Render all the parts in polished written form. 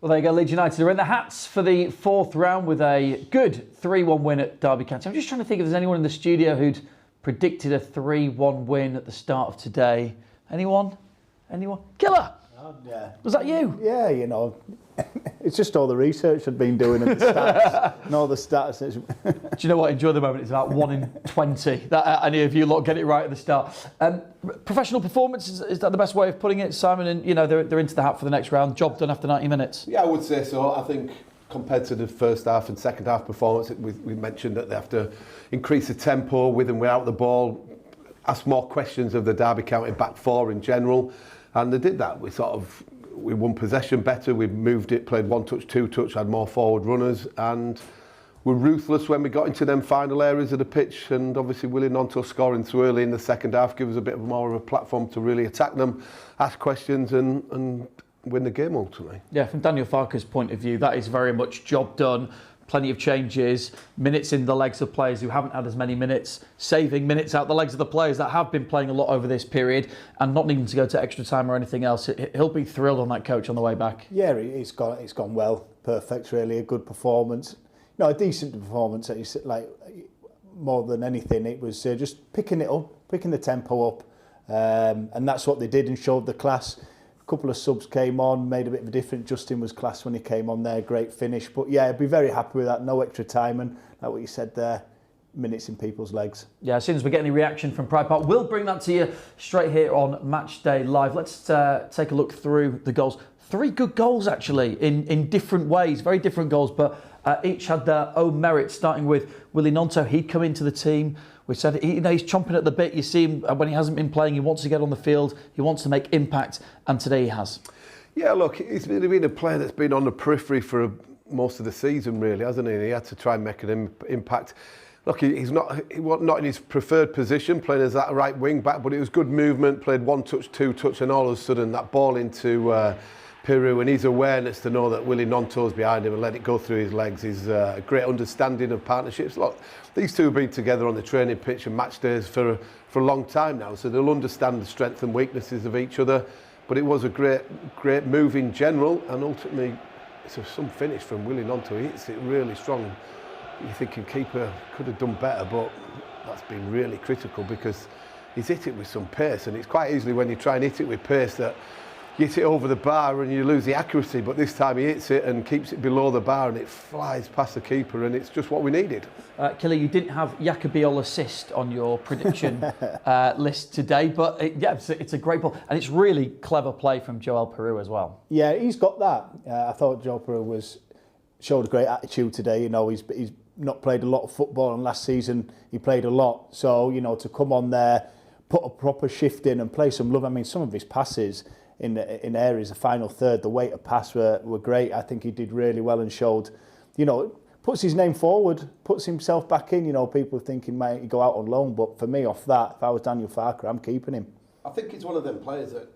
Well, there you go. Leeds United are in the hats for the fourth round with a good 3-1 win at Derby County. I'm just trying to think if there's anyone in the studio who'd predicted a 3-1 win at the start of today. Anyone? Killer! Yeah. Was that you? Yeah, you know, it's just all the research I've been doing and the stats. And all the stats. Do you know what? Enjoy the moment. It's about 1 in 20 that any of you lot get it right at the start. Professional performance, is that the best way of putting it, Simon? And, you know, they're into the hat for the next round. Job done after 90 minutes. Yeah, I would say so. I think compared to the first half and second half performance, we mentioned that they have to increase the tempo with and without the ball, ask more questions of the Derby County back four in general. And they did that. We won possession better, we moved it, played 1 touch, 2 touch, had more forward runners, and were ruthless when we got into them final areas of the pitch. And obviously Willie Gnonto scoring so early in the second half gave us a bit more of a platform to really attack them, ask questions and win the game ultimately. Yeah, from Daniel Farke's point of view, that is very much job done. Plenty of changes, minutes in the legs of players who haven't had as many minutes, saving minutes out the legs of the players that have been playing a lot over this period and not needing to go to extra time or anything else. He'll be thrilled on that coach on the way back. Yeah, it's gone well. Perfect, really. A good performance. No, a decent performance. Like, more than anything, it was just picking it up, picking the tempo up. And that's what they did and showed the class. A couple of subs came on, made a bit of a difference. Justin was class when he came on there, great finish. But yeah, I'd be very happy with that. No extra time, and like what you said there, minutes in people's legs. Yeah, as soon as we get any reaction from Pride Park, we'll bring that to you straight here on Matchday Live. Let's take a look through the goals. 3 good goals actually in different ways, very different goals, but each had their own merit, starting with Willie Gnonto. He'd come into the team. We said he's chomping at the bit. You see him when he hasn't been playing, he wants to get on the field, he wants to make impact, and today he has. Yeah, look, he's been a player that's been on the periphery for most of the season, really, hasn't he? He had to try and make an impact. Look, he's not in his preferred position, playing as that right wing back, but it was good movement, played 1 touch, 2 touch, and all of a sudden that ball into Peru, and his awareness to know that Willie Gnonto's behind him and let it go through his legs is a great understanding of partnerships. Look, these two have been together on the training pitch and match days for a long time now, so they'll understand the strengths and weaknesses of each other. But it was a great move in general, and ultimately it's some finish from Willie Gnonto. He hits it really strong. You're thinking keeper could have done better, but that's been really critical because he's hit it with some pace, and it's quite easily when you try and hit it with pace that you hit it over the bar and you lose the accuracy, but this time he hits it and keeps it below the bar and it flies past the keeper, and it's just what we needed. Killer, you didn't have Jacobiol assist on your prediction list today, but it's a great ball, and it's really clever play from Joel Peru as well. Yeah, he's got that. I thought Joel Peru showed a great attitude today. You know, he's not played a lot of football, and last season he played a lot. So, you know, to come on there, put a proper shift in and play some love. I mean, some of his passes in areas, the final third, the weight of pass were great. I think he did really well and showed, you know, puts his name forward, puts himself back in. You know, people thinking might he go out on loan, but for me, off that, if I was Daniel Farke, I'm keeping him. I think he's one of them players that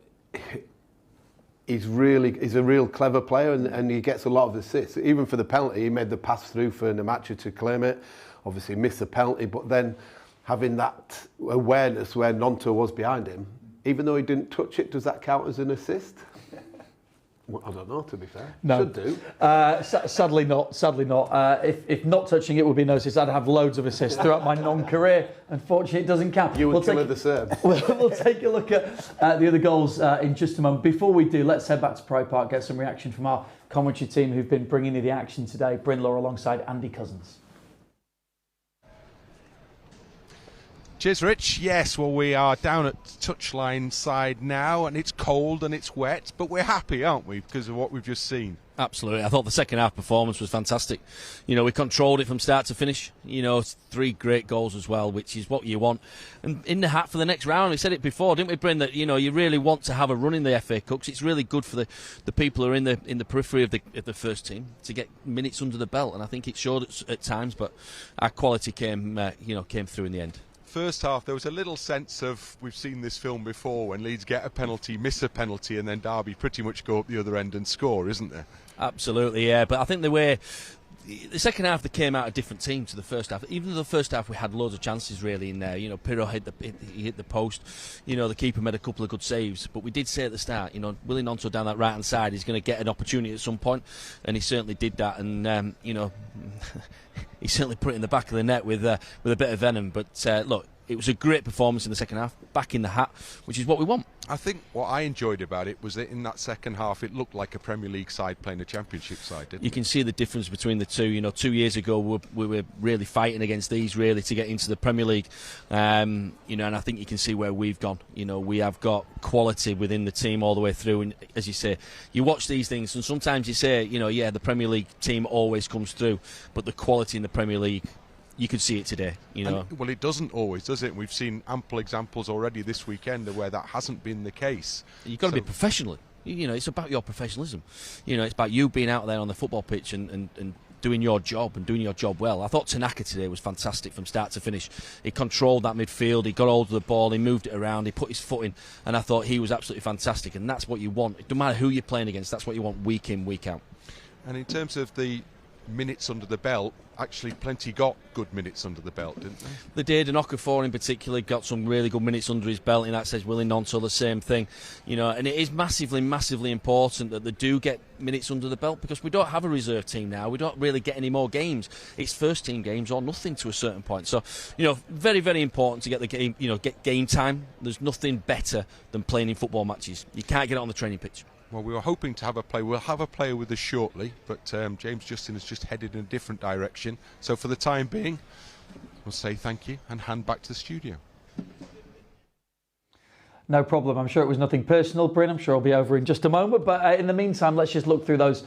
he's a real clever player, and he gets a lot of assists. Even for the penalty, he made the pass through for Namacha to claim it. Obviously missed the penalty, but then having that awareness where Gnonto was behind him, even though he didn't touch it, does that count as an assist? Well, I don't know, to be fair. No. Should do. Sadly not. If not touching it would be no assist, I'd have loads of assists throughout my non-career. Unfortunately, it doesn't count. You and Killer the same. We'll take a look at the other goals in just a moment. Before we do, let's head back to Pride Park, get some reaction from our commentary team who've been bringing you the action today. Bryn Law alongside Andy Cousins. Cheers, Rich. Yes, well, we are down at touchline side now, and it's cold and it's wet, but we're happy, aren't we, because of what we've just seen? Absolutely. I thought the second half performance was fantastic. You know, we controlled it from start to finish. You know, 3 great goals as well, which is what you want. And in the hat for the next round, we said it before, didn't we, Bryn, that, you know, you really want to have a run in the FA Cups. It's really good for the people who are in the periphery of the first team to get minutes under the belt, and I think it showed at times, but our quality came through in the end. First half, there was a little sense of, we've seen this film before, when Leeds get a penalty, miss a penalty, and then Derby pretty much go up the other end and score, isn't there? Absolutely, yeah. But I think the way the second half they came out a different team to the first half. Even though the first half we had loads of chances really in there. You know, Pirro hit the post. You know, the keeper made a couple of good saves. But we did say at the start, you know, Willie Gnonto down that right hand side is going to get an opportunity at some point, and he certainly did that. And you know, he certainly put it in the back of the net with a bit of venom. But look, it was a great performance in the second half, back in the hat, which is what we want. I think what I enjoyed about it was that in that second half it looked like a Premier League side playing a Championship side, didn't it? You can see the difference between the two. You know, 2 years ago we were really fighting against these really to get into the Premier League. You know, and I think you can see where we've gone. You know, we have got quality within the team all the way through. And as you say, you watch these things and sometimes you say, you know, yeah, the Premier League team always comes through, but the quality in the Premier League, you could see it today, you know. Well, it doesn't always, does it? We've seen ample examples already this weekend where that hasn't been the case. You've got to be professional. You know, it's about your professionalism. You know, it's about you being out there on the football pitch and doing your job and doing your job well. I thought Tanaka today was fantastic from start to finish. He controlled that midfield, he got hold of the ball, he moved it around, he put his foot in, and I thought he was absolutely fantastic. And that's what you want. It doesn't matter who you're playing against, that's what you want week in, week out. And in terms of the minutes under the belt, actually plenty got good minutes under the belt, didn't they? They did, and Okafor in particular got some really good minutes under his belt, and that says Willie Gnonto the same thing, you know. And it is massively important that they do get minutes under the belt, because we don't have a reserve team now. We don't really get any more games. It's first team games or nothing to a certain point. So, you know, very, very important to get the game, you know, get game time. There's nothing better than playing in football matches. You can't get it on the training pitch. Well, we were hoping to have a player. We'll have a player with us shortly, but James Justin has just headed in a different direction. So for the time being, we'll say thank you and hand back to the studio. No problem. I'm sure it was nothing personal, Bryn. I'm sure I'll be over in just a moment. But in the meantime, let's just look through those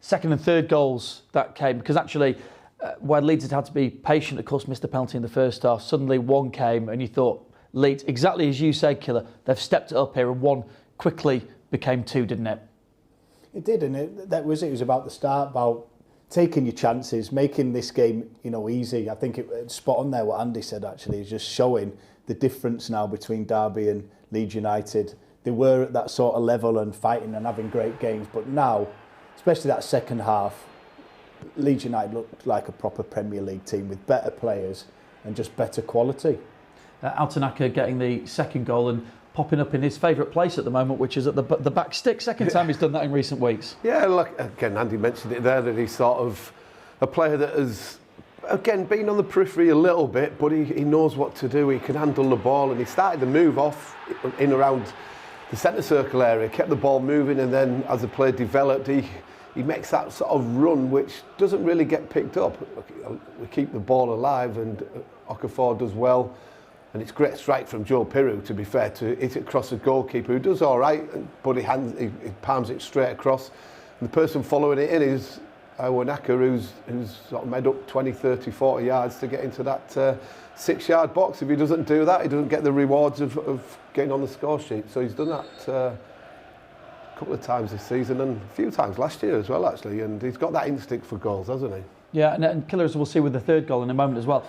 second and third goals that came. Because actually, where Leeds had to be patient, of course, missed the penalty in the first half. Suddenly one came and you thought, Leeds, exactly as you say, Killer, they've stepped it up here, and one quickly became two, didn't it? It did, and it was about the start, about taking your chances, making this game, you know, easy. I think it's spot on there what Andy said, actually, is just showing the difference now between Derby and Leeds United. They were at that sort of level and fighting and having great games, but now, especially that second half, Leeds United looked like a proper Premier League team with better players and just better quality. Altanaka getting the second goal and popping up in his favourite place at the moment, which is at the back stick. Second time he's done that in recent weeks. Yeah, like again, Andy mentioned it there, that he's sort of a player that has, again, been on the periphery a little bit, but he knows what to do. He can handle the ball, and he started to move off in around the centre circle area, kept the ball moving, and then as the play developed, he makes that sort of run which doesn't really get picked up. We keep the ball alive, and Okafor does well. And it's a great strike from Joe Pirro, to be fair, to hit it across the goalkeeper, who does all right, but he palms it straight across. And the person following it in is Wanaka, who's sort of made up 20, 30, 40 yards to get into that 6-yard box. If he doesn't do that, he doesn't get the rewards of getting on the score sheet. So he's done that a couple of times this season, and a few times last year as well, actually. And he's got that instinct for goals, hasn't he? Yeah, and Killers, we'll see with the third goal in a moment as well.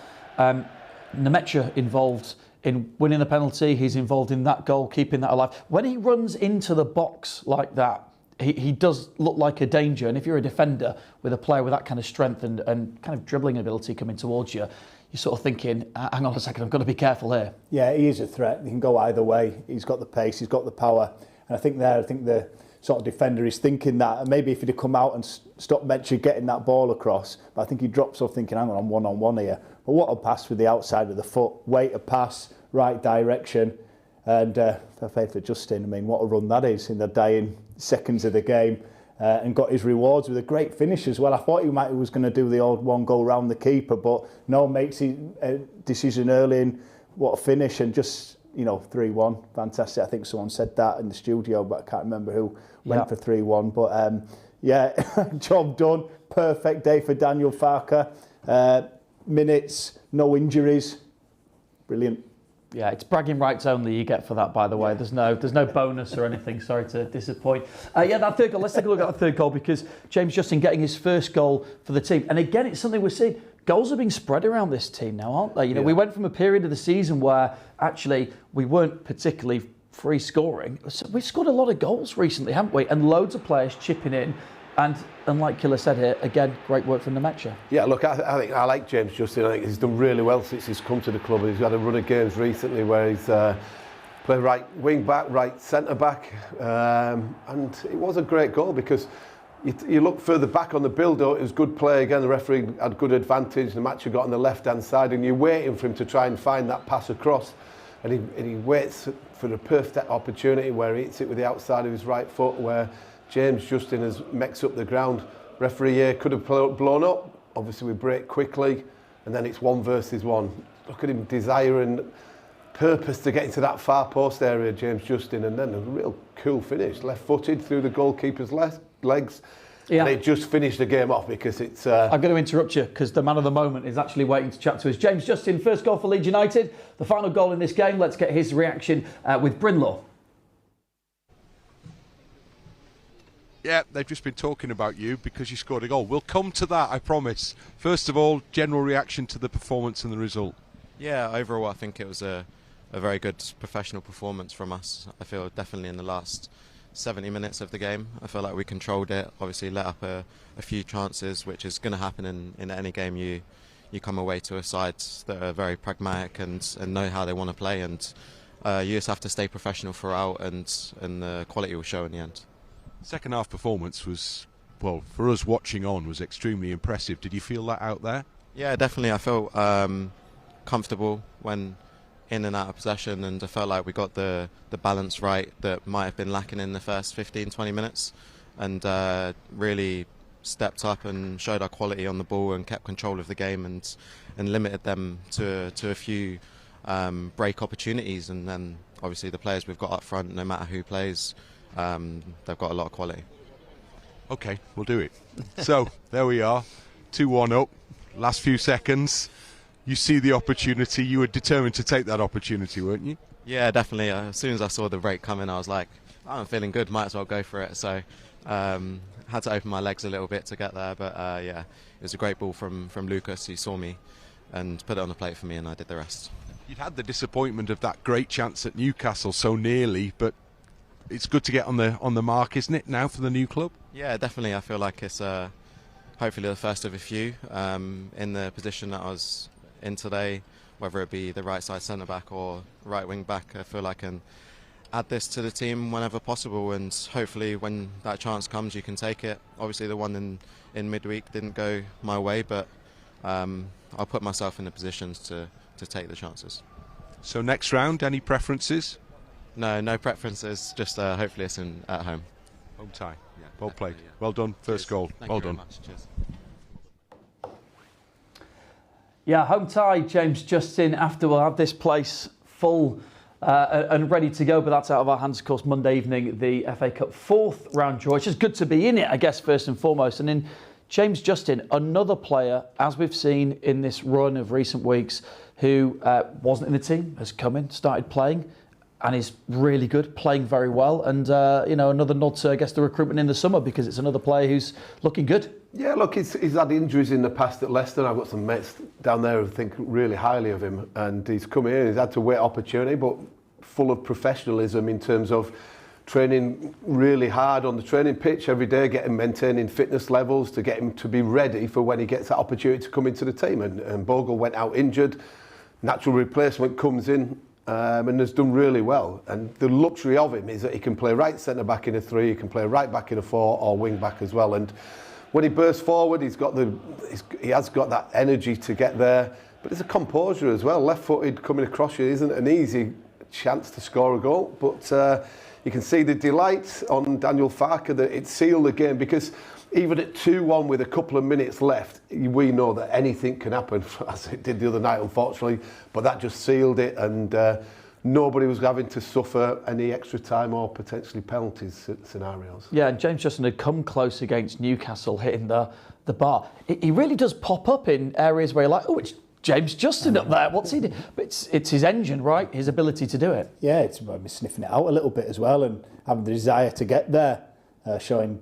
Nemecha involved in winning the penalty. He's involved in that goal, keeping that alive. When he runs into the box like that, he does look like a danger. And if you're a defender with a player with that kind of strength and kind of dribbling ability coming towards you, you're sort of thinking, hang on a second, I've got to be careful here. Yeah, he is a threat. He can go either way. He's got the pace, he's got the power. And I think the sort of defender is thinking that. And maybe if he'd have come out and stopped Mecha getting that ball across, but I think he drops off thinking, hang on, I'm one-on-one here. But what a pass with the outside of the foot. Weight of pass, right direction. And fair play for Justin. I mean, what a run that is in the dying seconds of the game. And got his rewards with a great finish as well. I thought he was going to do the old one goal round the keeper, but no, makes his decision early, and what a finish. And just, you know, 3-1. Fantastic. I think someone said that in the studio, but I can't remember who went for 3-1. But yeah, job done. Perfect day for Daniel Farke. Minutes, no injuries. Brilliant. Yeah, it's bragging rights only you get for that, by the way. There's no bonus or anything. Sorry to disappoint. Yeah, that third goal. Let's take a look at that third goal, because James Justin getting his first goal for the team. And again, it's something we're seeing. Goals are being spread around this team now, aren't they? You know, we went from a period of the season where actually we weren't particularly free scoring. So we've scored a lot of goals recently, haven't we? And loads of players chipping in. And like Killer said here, again, great work from the Metro. Yeah, look, I think I like James Justin. I think he's done really well since he's come to the club. He's had a run of games recently where he's played right wing back, right centre back, and it was a great goal because you look further back on the build-up, it was good play again. The referee had good advantage. The match had got on the left-hand side, and you're waiting for him to try and find that pass across, and he waits for the perfect opportunity where he hits it with the outside of his right foot, where James Justin has mixed up the ground. Referee here could have blown up. Obviously, we break quickly, and then it's 1 versus 1. Look at him desiring purpose to get into that far post area, James Justin, and then a real cool finish, left-footed through the goalkeeper's legs. Yeah. And it just finished the game off because it's... I'm going to interrupt you because the man of the moment is actually waiting to chat to us. James Justin, first goal for Leeds United, the final goal in this game. Let's get his reaction with Brynlaw. Yeah, they've just been talking about you because you scored a goal. We'll come to that, I promise. First of all, general reaction to the performance and the result. Yeah, overall I think it was a very good professional performance from us. I feel definitely in the last 70 minutes of the game, I feel like we controlled it, obviously let up a few chances, which is going to happen in any game. You come away to a side that are very pragmatic and know how they want to play, and you just have to stay professional throughout, and the quality will show in the end. Second half performance was, well, for us watching on, was extremely impressive. Did you feel that out there? Yeah, definitely. I felt comfortable when in and out of possession, and I felt like we got the balance right that might have been lacking in the first 15-20 minutes, and really stepped up and showed our quality on the ball and kept control of the game and limited them to a few break opportunities. And then obviously the players we've got up front, no matter who plays, they've got a lot of quality. Okay, we'll do it. So there we are, 2-1 up, last few seconds. You see the opportunity. You were determined to take that opportunity, weren't you? Yeah, definitely. As soon as I saw the break coming, I was like, I'm feeling good, might as well go for it. So had to open my legs a little bit to get there, but yeah, it was a great ball from Lucas. He saw me and put it on the plate for me, and I did the rest. You'd had the disappointment of that great chance at Newcastle so nearly, but it's good to get on the mark, isn't it, now for the new club? Yeah, definitely. I feel like it's hopefully the first of a few in the position that I was in today, whether it be the right side centre back or right wing back. I feel like I can add this to the team whenever possible, and hopefully when that chance comes you can take it. Obviously the one in midweek didn't go my way, but I'll put myself in the positions to take the chances. So next round, any preferences? No preferences, just hopefully it's at home. Home tie. Yeah, well played. Yeah. Well done, first goal. Thank well you very done. much. Cheers. Yeah, home tie, James Justin, after we'll have this place full and ready to go, but that's out of our hands, of course. Monday evening, the FA Cup 4th round draw. It's just good to be in it, I guess, first and foremost. And then James Justin, another player, as we've seen in this run of recent weeks, who wasn't in the team, has come in, started playing, and is really good, playing very well. And, another nod to, I guess, the recruitment in the summer, because it's another player who's looking good. Yeah, look, he's had injuries in the past at Leicester. I've got some mates down there who think really highly of him. And he's come here, he's had to wait opportunity, but full of professionalism in terms of training really hard on the training pitch every day, maintaining fitness levels to get him to be ready for when he gets that opportunity to come into the team. And Bogle went out injured, natural replacement comes in, and has done really well. And the luxury of him is that he can play right centre back in a 3, he can play right back in a 4 or wing back as well. And when he bursts forward, he has got that energy to get there, but there's a composure as well. Left-footed coming across you isn't an easy chance to score a goal, but you can see the delight on Daniel Farke that it sealed the game, because even at 2-1 with a couple of minutes left, we know that anything can happen, as it did the other night, unfortunately, but that just sealed it, and nobody was having to suffer any extra time or potentially penalties scenarios. Yeah, and James Justin had come close against Newcastle, hitting the bar. He really does pop up in areas where you're like, oh, it's James Justin up there, what's he doing? But it's his engine, right? His ability to do it. Yeah, it's about sniffing it out a little bit as well, and having the desire to get there, showing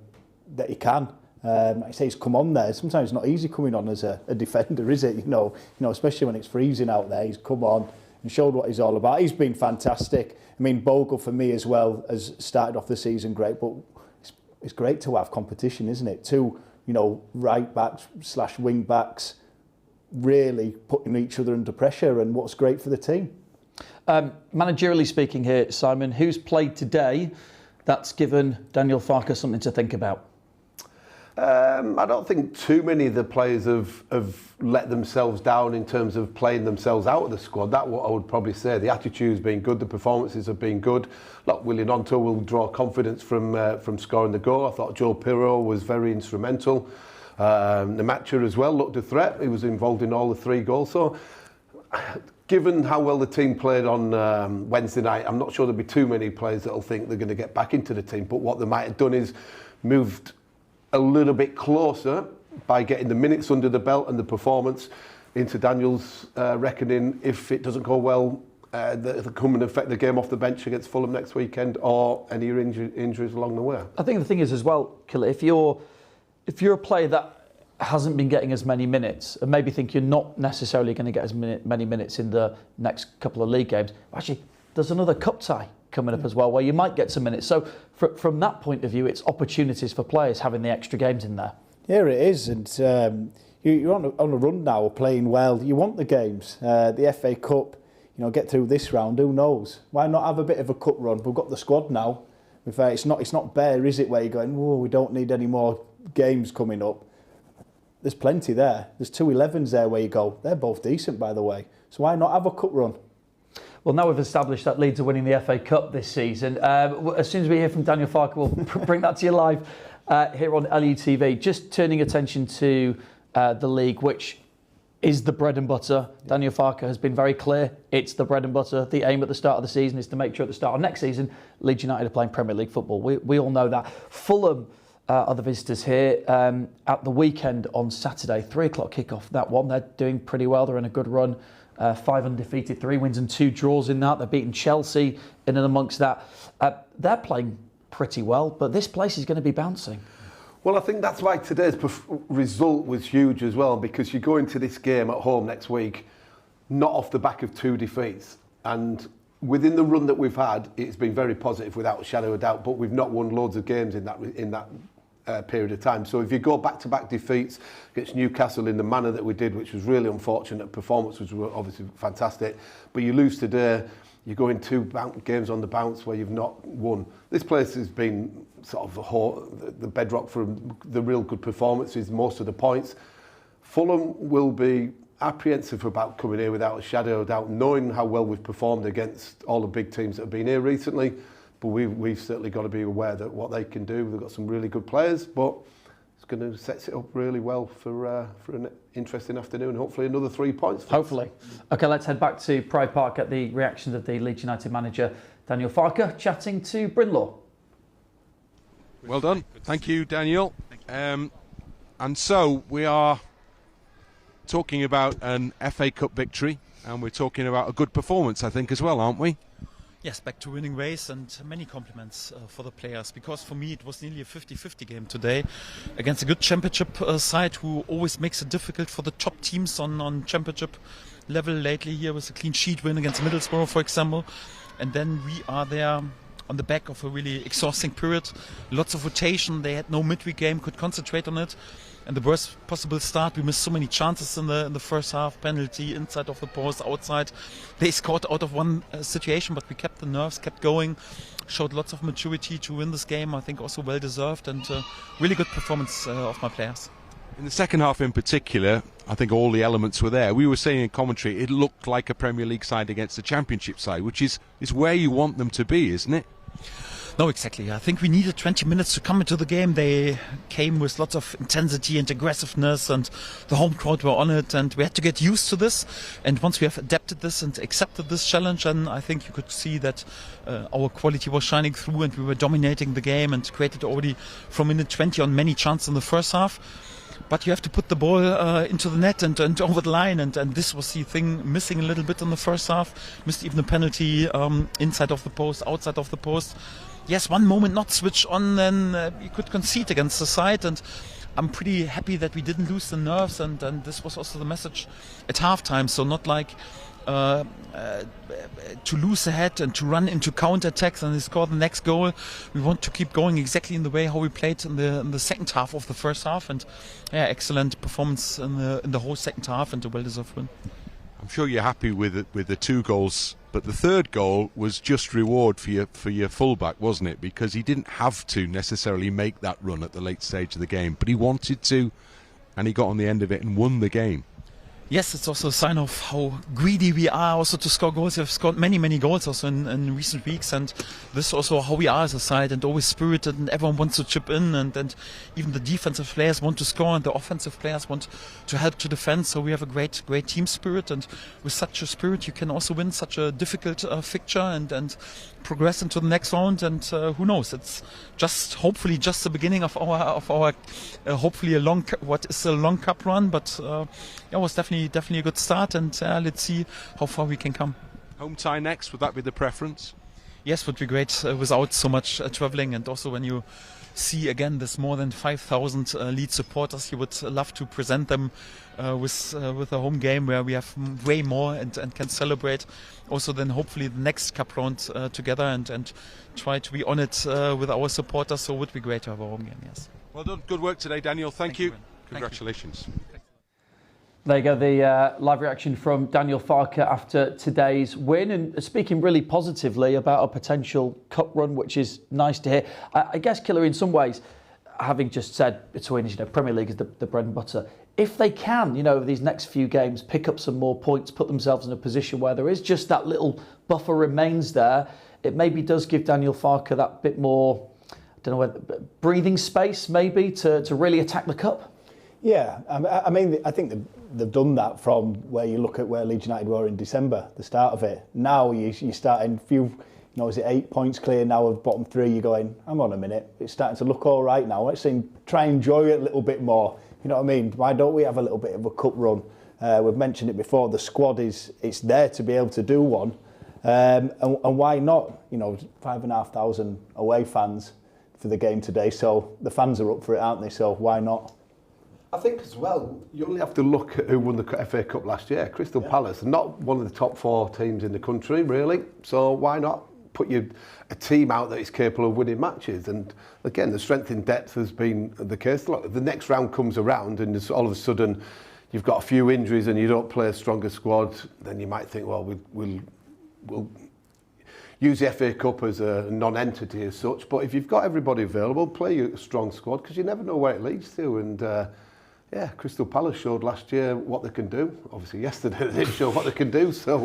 that he can. Like I say, he's come on there. Sometimes it's not easy coming on as a defender, is it? You know, especially when it's freezing out there. He's come on and showed what he's all about. He's been fantastic. I mean, Bogle for me as well has started off the season great, but it's great to have competition, isn't it? Two, right backs / wing backs really putting each other under pressure, and what's great for the team. Managerially speaking here, Simon, who's played today that's given Daniel Farke something to think about? I don't think too many of the players have let themselves down in terms of playing themselves out of the squad. That's what I would probably say. The attitude's been good, the performances have been good. Look, Willie Gnonto will draw confidence from scoring the goal. I thought Joe Pirro was very instrumental. Namacha as well looked a threat. He was involved in all the 3 goals. So, given how well the team played on Wednesday night, I'm not sure there'll be too many players that'll think they're going to get back into the team. But what they might have done is moved a little bit closer by getting the minutes under the belt and the performance into Daniel's reckoning. If it doesn't go well, they'll come and affect the game off the bench against Fulham next weekend, or any injuries along the way. I think the thing is as well, Killa, if you're a player that hasn't been getting as many minutes and maybe think you're not necessarily going to get as many minutes in the next couple of league games, actually there's another cup tie coming up as well where you might get some minutes. So from that point of view, it's opportunities for players having the extra games in there. Yeah, it is, and you're on a run now, playing well. You want the games. The FA Cup, get through this round. Who knows? Why not have a bit of a cup run? We've got the squad now. In fact, it's not bare, is it? Where you're going, whoa, we don't need any more games coming up. There's plenty there. There's 2 11s there where you go. They're both decent, by the way. So why not have a cup run? Well, now we've established that Leeds are winning the FA Cup this season. As soon as we hear from Daniel Farke, we'll bring that to you live here on LUTV. Just turning attention to the league, which is the bread and butter. Daniel Farke has been very clear. It's the bread and butter. The aim at the start of the season is to make sure at the start of next season, Leeds United are playing Premier League football. We all know that. Fulham are the visitors here at the weekend on Saturday. 3 o'clock kickoff, that one. They're doing pretty well. They're in a good run. 5 undefeated, 3 wins and 2 draws in that. They're beating Chelsea in and amongst that. They're playing pretty well, but this place is going to be bouncing. Well, I think that's why today's result was huge as well, because you go into this game at home next week not off the back of 2 defeats. And within the run that we've had, it's been very positive without a shadow of doubt, but we've not won loads of games in that period of time. So if you go back-to-back defeats against Newcastle in the manner that we did, which was really unfortunate, performance was obviously fantastic, but you lose today, you go in 2 games on the bounce where you've not won. This place has been sort of the bedrock for the real good performances, most of the points. Fulham will be apprehensive about coming here without a shadow of doubt, knowing how well we've performed against all the big teams that have been here recently. But we've certainly got to be aware that what they can do. They've got some really good players, but it's going to set it up really well for an interesting afternoon. Hopefully another 3 points. Hopefully. OK, let's head back to Pride Park at the reactions of the Leeds United manager, Daniel Farke, chatting to Brynlaw. Well done. Thank you, Daniel. And so we are talking about an FA Cup victory, and we're talking about a good performance, I think, as well, aren't we? Yes, back to winning ways, and many compliments for the players, because for me it was nearly a 50-50 game today against a good championship side who always makes it difficult for the top teams on championship level. Lately here was a clean sheet win against Middlesbrough, for example, and then we are there on the back of a really exhausting period. Lots of rotation, they had no midweek game, could concentrate on it. And the worst possible start, we missed so many chances in the first half, penalty, inside of the post, outside. They scored out of one situation, but we kept the nerves, kept going, showed lots of maturity to win this game. I think also well deserved, and really good performance of my players. In the second half in particular, I think all the elements were there. We were saying in commentary, it looked like a Premier League side against a Championship side, which is where you want them to be, isn't it? No, exactly. I think we needed 20 minutes to come into the game. They came with lots of intensity and aggressiveness, and the home crowd were on it, and we had to get used to this. And once we have adapted this and accepted this challenge, then I think you could see that our quality was shining through, and we were dominating the game and created already from minute 20 on many chances in the first half. But you have to put the ball into the net and over the line, and this was the thing missing a little bit in the first half. Missed even a penalty inside of the post, outside of the post. Yes, one moment not switch on, then you could concede against the side, and I'm pretty happy that we didn't lose the nerves, and this was also the message at halftime. So not like to lose the head and to run into counter-attacks and they score the next goal. We want to keep going exactly in the way how we played in the second half of the first half, and excellent performance in the whole second half and a well-deserved win. I'm sure you're happy with the 2 goals, but the third goal was just reward for your fullback, wasn't it? Because he didn't have to necessarily make that run at the late stage of the game, but he wanted to, and he got on the end of it and won the game. Yes, it's also a sign of how greedy we are also to score goals. We have scored many goals also in recent weeks, and this is also how we are as a side, and always spirited, and everyone wants to chip in, and even the defensive players want to score and the offensive players want to help to defend. So we have a great team spirit, and with such a spirit you can also win such a difficult fixture and progress into the next round. And who knows, it's hopefully just the beginning of our hopefully a long cup run, but it was definitely a good start, and let's see how far we can come. Home tie next, would that be the preference? Yes, would be great without so much travelling, and also when you see again this more than 5,000 Leeds supporters, you would love to present them with a home game where we have way more and can celebrate also then hopefully the next cup round together and try to be on it with our supporters. So it would be great to have a home game. Yes. Well done, good work today, Daniel. Thank you. Congratulations. There you go, the live reaction from Daniel Farke after today's win, and speaking really positively about a potential cup run, which is nice to hear. I guess, Killer, in some ways, having just said between Premier League is the bread and butter, if they can, over these next few games, pick up some more points, put themselves in a position where there is just that little buffer remains there, it maybe does give Daniel Farke that bit more, I don't know, breathing space maybe to really attack the cup. Yeah, I mean, I think they've done that from where you look at where Leeds United were in December, the start of it. Now you're starting, is it 8 points clear now of bottom 3? You're going, hang on a minute, it's starting to look all right now. Let's try and enjoy it a little bit more. You know what I mean? Why don't we have a little bit of a cup run? We've mentioned it before. The squad it's there to be able to do one, and why not? 5,500 away fans for the game today, so the fans are up for it, aren't they? So why not? I think as well, you only have to look at who won the FA Cup last year. Crystal Palace, not one of the top 4 teams in the country, really. So why not put a team out that is capable of winning matches? And again, the strength in depth has been the case. Look, the next round comes around and all of a sudden you've got a few injuries and you don't play a stronger squad, then you might think, well, we'll use the FA Cup as a non-entity as such. But if you've got everybody available, play a strong squad, because you never know where it leads to. And Crystal Palace showed last year what they can do. Obviously, yesterday they didn't show what they can do. So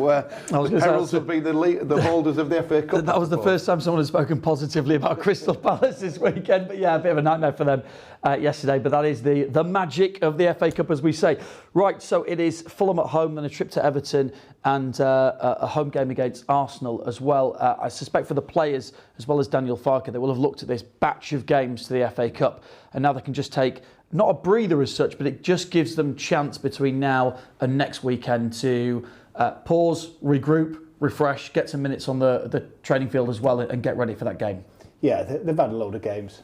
the Heralds have been the holders of the FA Cup. That was the first time someone has spoken positively about Crystal Palace this weekend. But yeah, a bit of a nightmare for them yesterday. But that is the magic of the FA Cup, as we say. Right, so it is Fulham at home, then a trip to Everton, and a home game against Arsenal as well. I suspect for the players, as well as Daniel Farke, they will have looked at this batch of games to the FA Cup, and now they can just take not a breather as such, but it just gives them chance between now and next weekend to pause, regroup, refresh, get some minutes on the training field as well, and get ready for that game. Yeah, they've had a load of games.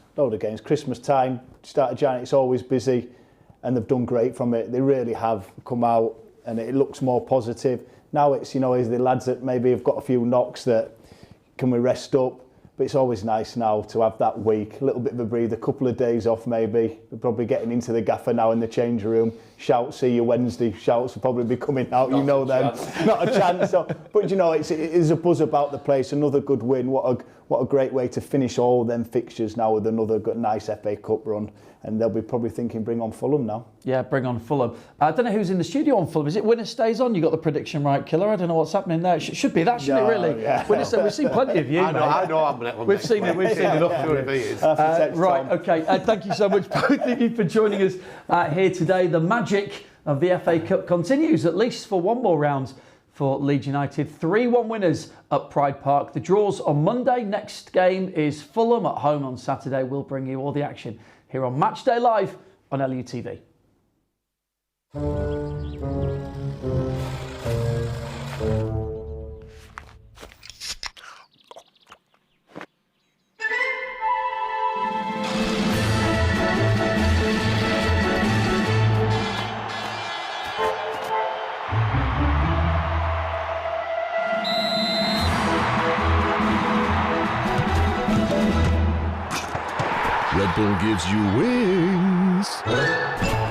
Christmas time, start of January, it's always busy, and they've done great from it. They really have come out, and it looks more positive. Now it's, is the lads that maybe have got a few knocks that can we rest up? But it's always nice now to have that week, a little bit of a breather, a couple of days off maybe. We're probably getting into the gaffer now in the change room. Shouts, see you Wednesday. Shouts will probably be coming out, them. Not a chance. So, but it is a buzz about the place. Another good win. What a great way to finish all them fixtures now with another nice FA Cup run. And they'll be probably thinking, bring on Fulham now. Yeah, bring on Fulham. I don't know who's in the studio on Fulham. Is it Winner Stays On? You got the prediction right, Killer. I don't know what's happening there. It should be that, shouldn't it, really? Yeah. Winner Stays, we've seen plenty of you. I know I'm one. We've seen enough. Right, okay. Thank you so much, both of you, for joining us here today. The magic of the FA Cup continues, at least for one more round for Leeds United. 3-1 winners at Pride Park. The draws on Monday. Next game is Fulham at home on Saturday. We'll bring you all the action here on Matchday Live on LUTV. Red Bull gives you wings.